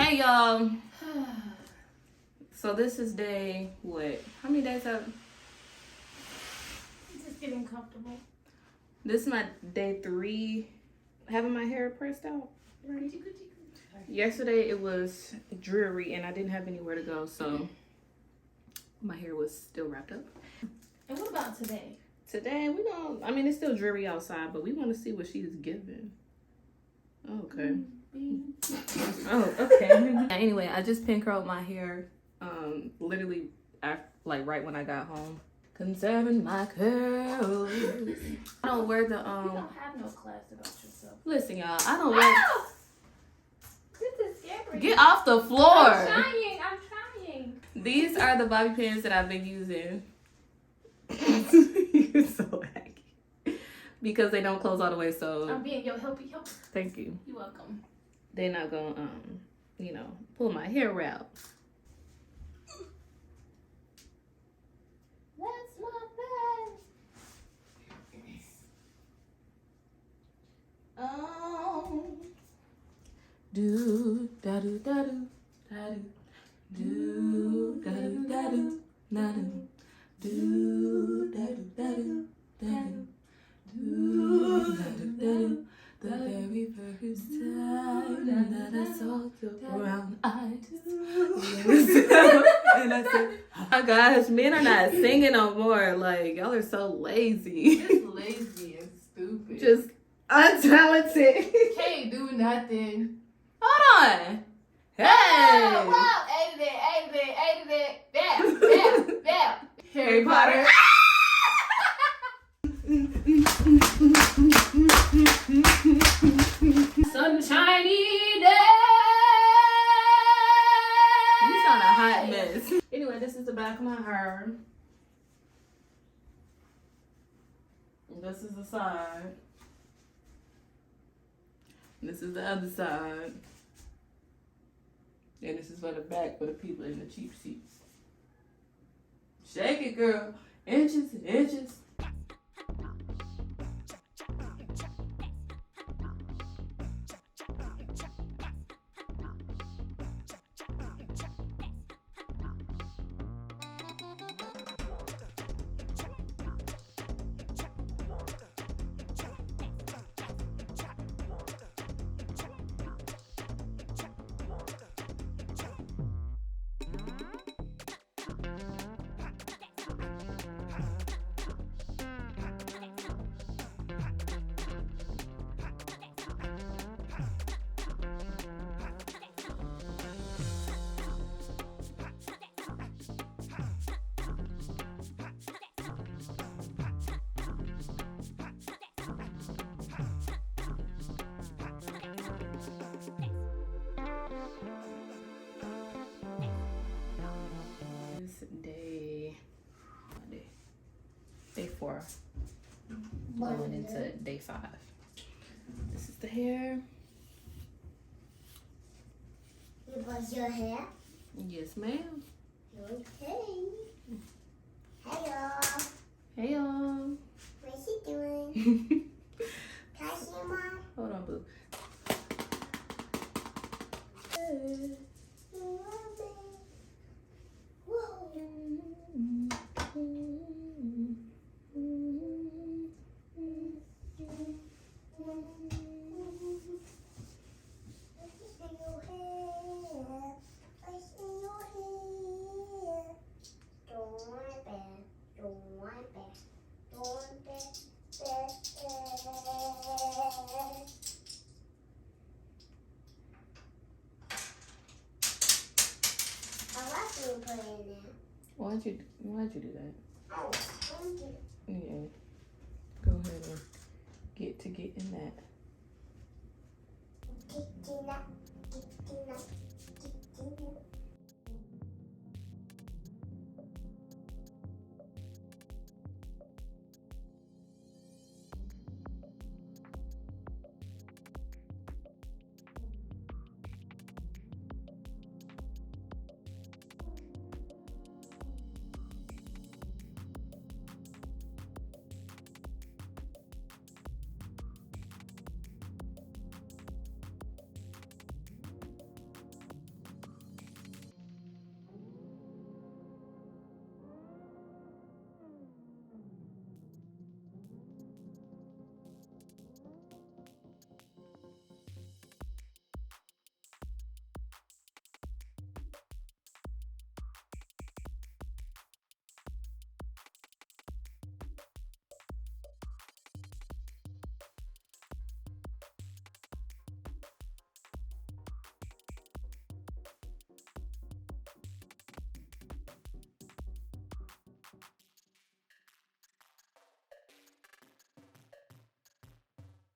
Hey y'all. So this is day what? How many days up? Just getting comfortable. This is my day 3 having my hair pressed out. Right. Yesterday it was dreary and I didn't have anywhere to go, so my hair was still wrapped up. And what about today? Today we gonna, I mean it's still dreary outside, but we want to see what she's giving. Okay. Oh, okay. Anyway, I just pin curled my hair literally like right when I got home. Conserving my curls. I don't wear the You don't have no class about yourself. Listen y'all, I don't wear. This is scary. Get off the floor. I'm trying. These are the bobby pins that I've been using. You're so hacky. Because they don't close all the way, so I'm being your help. thank you. You're welcome. They're not gonna pull my hair out. That's my bad. Oh, do da do da do da do da do da do da do do da do da do da do da do da do. The very first time that I saw your brown eyes, and I said, "Oh my gosh, men are not singing no more. Like y'all are so lazy, Just lazy and stupid. just untalented. Can't do nothing. Hold on, hey, Wow. Ate it. Bam. Harry Potter. Sunshiny day. You sound a hot mess. Anyway, this is the back of my hair. This is the side. This is the other side. And this is for the back for the people in the cheap seats. Shake it, girl. Inches and inches. Day 4. Going into day 5. This is the hair. You brush your hair? Yes, ma'am. Okay. Hey y'all. Hey y'all. What's she doing? Can I see you, Mom? Hold on, boo. Why'd you do that? Oh, thank you. Yeah. Go ahead and get in that. Get in that.